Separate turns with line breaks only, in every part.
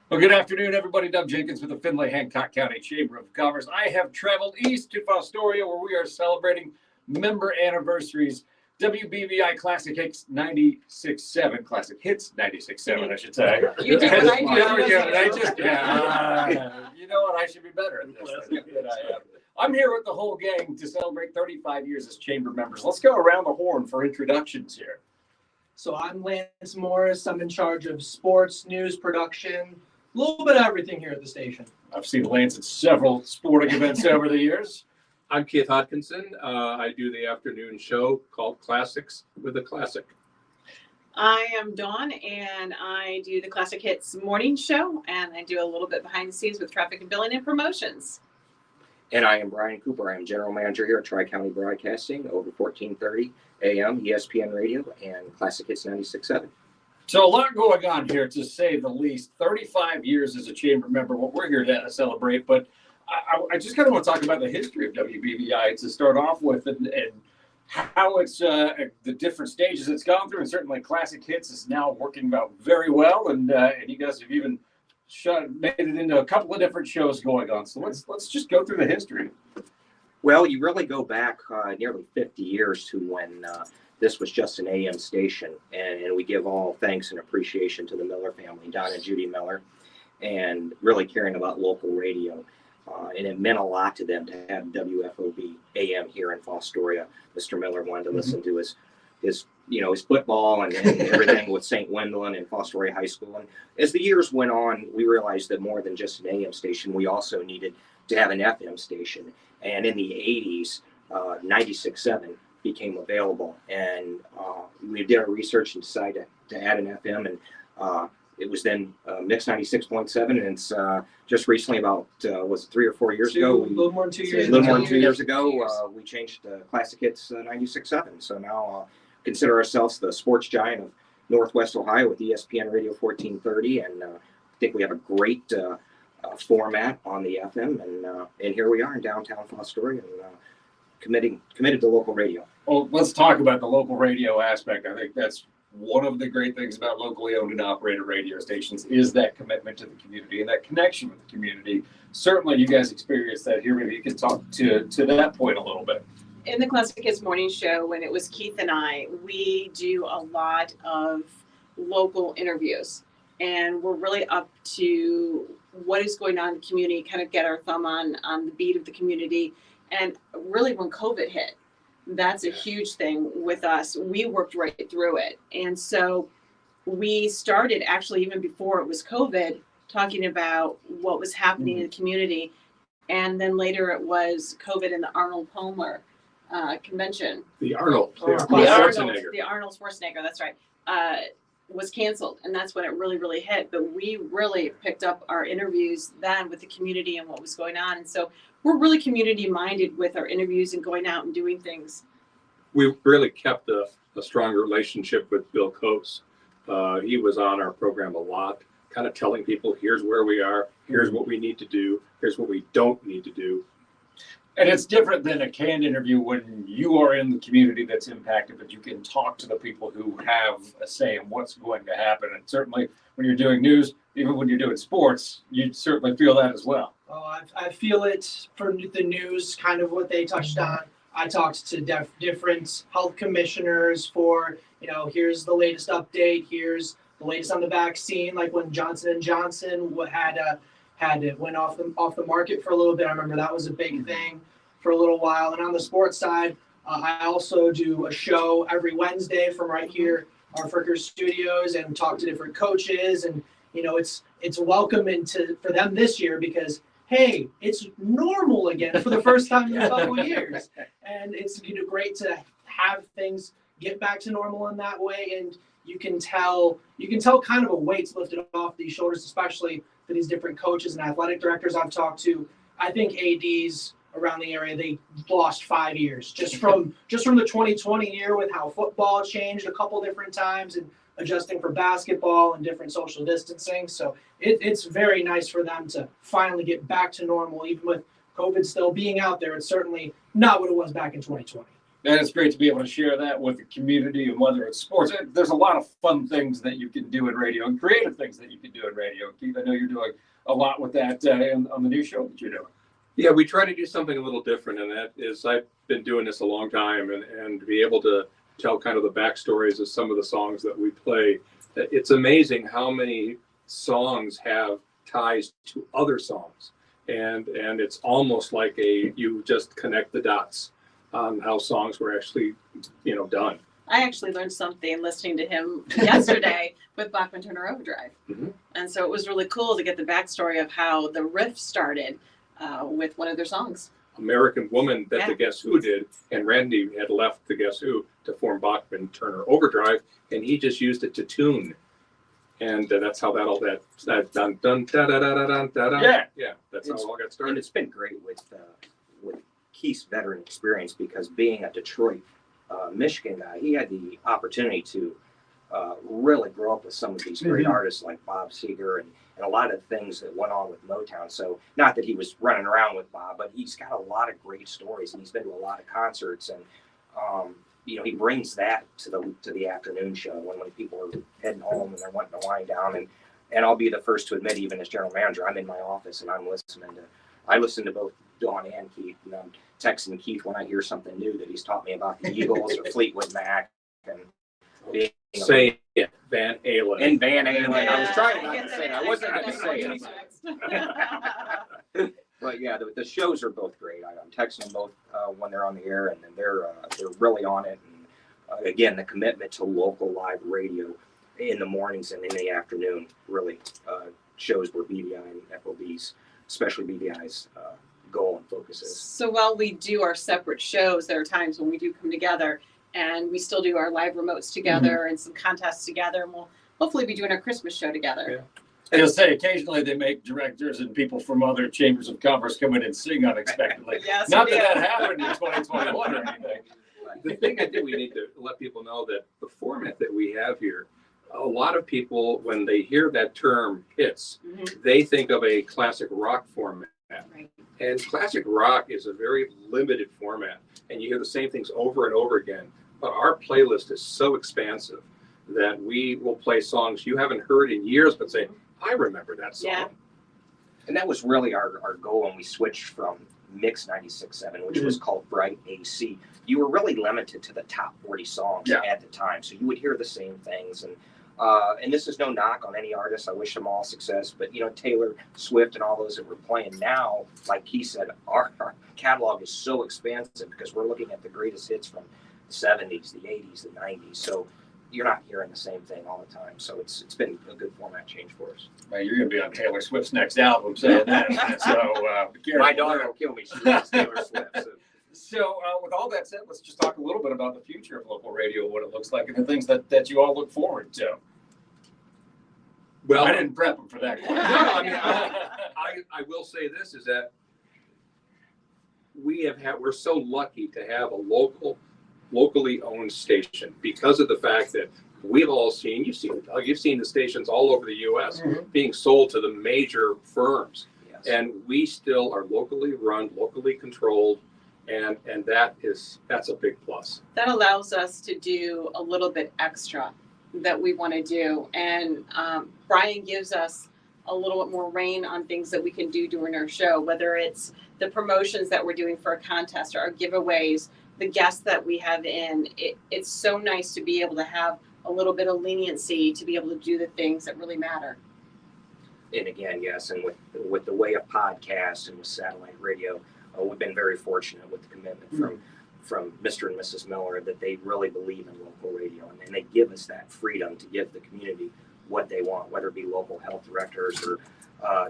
Well, good afternoon, everybody. Doug Jenkins with the Findlay Hancock County Chamber of Commerce. I have traveled east to Fostoria, where we are celebrating member anniversaries. WBVI Classic Hits 96.7. Classic Hits 96.7, I should say.
You do what I do.
You know what? I should be better at this than I am. I'm here with the whole gang to celebrate 35 years as chamber members. Let's go around the horn for introductions here.
So I'm Lance Morris. I'm in charge of sports, news, production, a little bit of everything here at the station.
I've seen Lance at several sporting events over the years.
I'm Keith Hodkinson. I do the afternoon show called Classics with a Classic.
I am Dawn, and I do the Classic Hits morning show, and I do a little bit behind the scenes with traffic and billing and promotions.
And I am Brian Cooper. I am General Manager here at Tri-County Broadcasting, over 1430 AM, ESPN Radio, and Classic Hits 96.7.
So a lot going on here, to say the least. 35 years as a chamber member, what we're here to celebrate. But I just kind of want to talk about the history of WBVI to start off with, and how it's the different stages it's gone through. And certainly Classic Hits is now working out very well. And you guys have even made it into a couple of different shows going on. So let's just go through the history.
Well, you really go back nearly 50 years to when this was just an AM station. And we give all thanks and appreciation to the Miller family, Don and Judy Miller, and really caring about local radio. And it meant a lot to them to have WFOB AM here in Fostoria. Mr. Miller wanted to listen to his football and everything with St. Wendlandt and Fostoria High School. And as the years went on, we realized that more than just an AM station, we also needed to have an FM station. And in the 80s, 96.7 became available. And we did our research and decided to add an FM. And it was then Mix 96.7. And it's just recently, about, was it 3 or 4 years ago?
A little more than 2 years.
A little more than 2 years ago, we changed to Classic Hits 96.7. So now consider ourselves the sports giant of Northwest Ohio with ESPN Radio 1430. And I think we have a great format on the FM. And here we are in downtown Fostoria, and committed to local radio.
Well, let's talk about the local radio aspect. I think that's one of the great things about locally owned and operated radio stations is that commitment to the community and that connection with the community. Certainly, you guys experienced that here. Maybe you can talk to that point a little bit.
In the Classic Hits morning show, when it was Keith and I, we do a lot of local interviews, and we're really up to what is going on in the community, kind of get our thumb on the beat of the community. And really, when COVID hit, that's a huge thing with us. We worked right through it. And so we started, actually, even before it was COVID, talking about what was happening in the community. And then later it was COVID and the Arnold Palmer convention.
The Arnold
Schwarzenegger, that's right, was canceled. And that's when it really, really hit. But we really picked up our interviews then with the community and what was going on. And so we're really community minded with our interviews and going out and doing things.
We really kept a strong relationship with Bill Coase. He was on our program a lot, kind of telling people, here's where we are, here's what we need to do, here's what we don't need to do.
And it's different than a canned interview when you are in the community that's impacted, but you can talk to the people who have a say in what's going to happen. And certainly when you're doing news, even when you're doing sports, you certainly feel that as well.
Oh, I feel it for the news, kind of what they touched on. I talked to different health commissioners for, here's the latest update, here's the latest on the vaccine, like when Johnson & Johnson had it went off the market for a little bit. I remember that was a big thing for a little while. And on the sports side, I also do a show every Wednesday from right here, our Fricker Studios, and talk to different coaches. And it's welcome for them this year because, hey, it's normal again for the first time in a couple of years, and it's great to have things get back to normal in that way. And you can tell kind of a weight's lifted off these shoulders, especially for these different coaches and athletic directors I've talked to. I think ADs around the area, they lost 5 years just from the 2020 year with how football changed a couple different times and adjusting for basketball and different social distancing. So it's very nice for them to finally get back to normal, even with COVID still being out there. It's certainly not what it was back in 2020.
And it's great to be able to share that with the community, and whether it's sports. There's a lot of fun things that you can do in radio and creative things that you can do in radio. Keith, I know you're doing a lot with that on the new show that you're doing.
Yeah, we try to do something a little different, and that is I've been doing this a long time, and to be able to tell kind of the backstories of some of the songs that we play. It's amazing how many songs have ties to other songs, and it's almost like you just connect the dots on how songs were actually done.
I actually learned something listening to him yesterday with Bachman Turner Overdrive.
Mm-hmm.
And so it was really cool to get the backstory of how the riff started with one of their songs.
American Woman that
Yeah.
the Guess Who did, and Randy had left the Guess Who to form Bachman Turner Overdrive, and he just used it to tune. And that's how that dun dun da da da da da da. Yeah, that's how it all got
And
started.
it's been great with Keith's veteran experience, because being a Detroit, Michigan guy, he had the opportunity to really grow up with some of these great artists like Bob Seger and a lot of things that went on with Motown. So not that he was running around with Bob, but he's got a lot of great stories, and he's been to a lot of concerts, and he brings that to the afternoon show when people are heading home and they're wanting to wind down. And I'll be the first to admit, even as general manager, I'm in my office and I listen to both Dawn and Keith, and I'm texting Keith when I hear something new that he's taught me about the Eagles or Fleetwood Mac and being
Say it, Van Halen.
and Van Halen.
Yeah,
I was trying not
I
to
get
say it. I wasn't going to say it. But yeah, the shows are both great. I'm texting them both when they're on the air, and they're really on it. And again, the commitment to local live radio in the mornings and in the afternoon really shows where BVI and FOB's, especially BVI's, goal and focus is.
So while we do our separate shows, there are times when we do come together and we still do our live remotes together and some contests together, and we'll hopefully be doing our Christmas show together.
Yeah.
And you'll say occasionally they make directors and people from other chambers of commerce come in and sing unexpectedly.
Yes,
Not
we
that
do.
that happened in 2021 or anything.
The thing I think we need to let people know that the format that we have here, a lot of people, when they hear that term hits,
Mhm.
they think of a classic rock format.
Right.
And classic rock is a very limited format, and you hear the same things over and over again. But our playlist is so expansive that we will play songs you haven't heard in years, but say, I remember that song.
Yeah.
And that was really our goal when we switched from Mix 96.7, which was called Bright AC. You were really limited to the top 40 songs at the time, so you would hear the same things. And this is no knock on any artist. I wish them all success. But Taylor Swift and all those that we're playing now, like he said, our catalog is so expansive because we're looking at the greatest hits from the 70s, the 80s, the 90s. So you're not hearing the same thing all the time. So it's been a good format change for us.
Man, you're going to be on Taylor Swift's next album saying that. So be careful.
My daughter will kill me. She loves Taylor Swift.
So with all that said, let's just talk a little bit about the future of local radio, what it looks like, and the things that you all look forward to.
Well,
I didn't prep them for that.
No, I mean, I will say this is that we're so lucky to have a locally owned station because of the fact that we've all seen, you've seen the stations all over the U.S. being sold to the major firms.
Yes.
And we still are locally run, locally controlled, and that's a big plus.
That allows us to do a little bit extra that we want to do. And Brian gives us a little bit more reign on things that we can do during our show, whether it's the promotions that we're doing for a contest or our giveaways, the guests that we have in. It's so nice to be able to have a little bit of leniency to be able to do the things that really matter.
And again, yes, and with the way of podcasts and with satellite radio, we've been very fortunate with the commitment from Mr. and Mrs. Miller that they really believe in local radio, and they give us that freedom to give the community what they want, whether it be local health directors or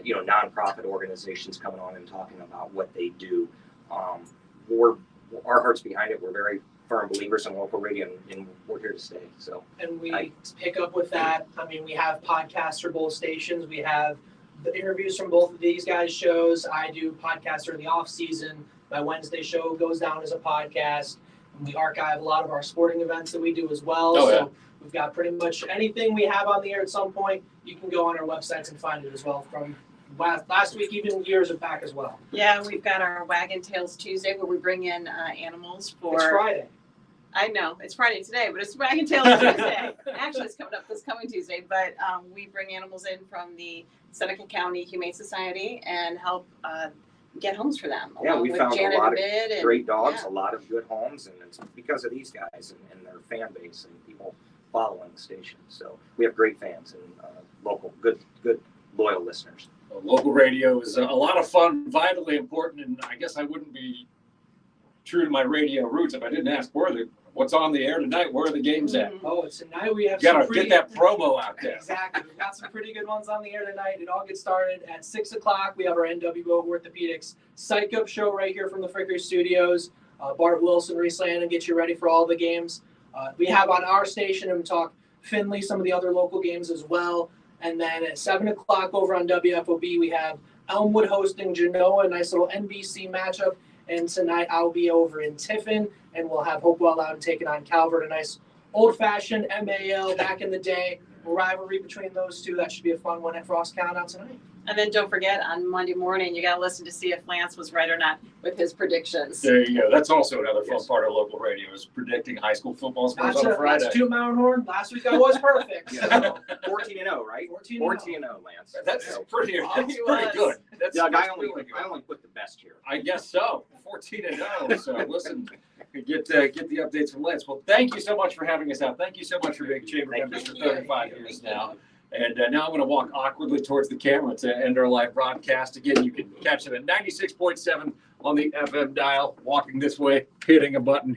nonprofit organizations coming on and talking about what they do. Our heart's behind it. We're very firm believers in local radio, and we're here to stay. So,
and we pick up with that. I mean, we have podcasts for both stations. We have the interviews from both of these guys' shows. I do podcasts during the off season. My Wednesday show goes down as a podcast. And we archive a lot of our sporting events that we do as well. So we've got pretty much anything we have on the air at some point. You can go on our websites and find it as well from last week, even years back as well.
Yeah, we've got our Wagon Tails Tuesday where we bring in animals for.
It's Friday.
I know, it's Friday today, but it's Wag-and-Tail Tuesday. Actually, it's coming up this coming Tuesday, but we bring animals in from the Seneca County Humane Society and help get homes for them.
Yeah,
along
we
with
found
Janet
a lot of
Abid and-
great dogs,
yeah.
a lot of good homes, and it's because of these guys and their fan base and people following the station. So we have great fans and local, good, loyal listeners.
Local radio is a lot of fun, vitally important, and I guess I wouldn't be true to my radio roots if I didn't ask what's on the air tonight. Where are the games at?
Mhm.
Oh, tonight we have
You gotta
some pretty,
get that promo out there.
Exactly. We've got some pretty good ones on the air tonight. It all gets started at 6 o'clock. We have our NWO Orthopedics Psych Up show right here from the Fricker Studios. Bart Wilson, Reese Landon, get you ready for all the games. We have on our station and talk Findlay, some of the other local games as well. And then at 7 o'clock over on WFOB, we have Elmwood hosting Genoa, a nice little NBC matchup. And tonight I'll be over in Tiffin, and we'll have Hopewell out and taking on Calvert, a nice old-fashioned MAL back in the day rivalry between those two. That should be a fun one at Frost Countdown tonight.
And then don't forget, on Monday morning, you got to listen to see if Lance was right or not with his predictions.
There you go. That's also another fun
Yes.
part of local radio is predicting high school football scores on a Friday.
That's two Mountain Horn. Last week I was perfect. So
14-0, right?
14-0.
14-0, Lance.
That's
So,
pretty
Awesome.
good. That's
Doug, I
that's
only
really good.
put the best here.
I guess so. 14-0. So listen, get the updates from Lance. Well, thank you so much for having us out. Thank you so much for being chamber
Thank
members for
you.
35 years
Thank you.
now. And now I'm going to walk awkwardly towards the camera to end our live broadcast. Again, you can catch it at 96.7 on the FM dial. Walking this way, hitting a button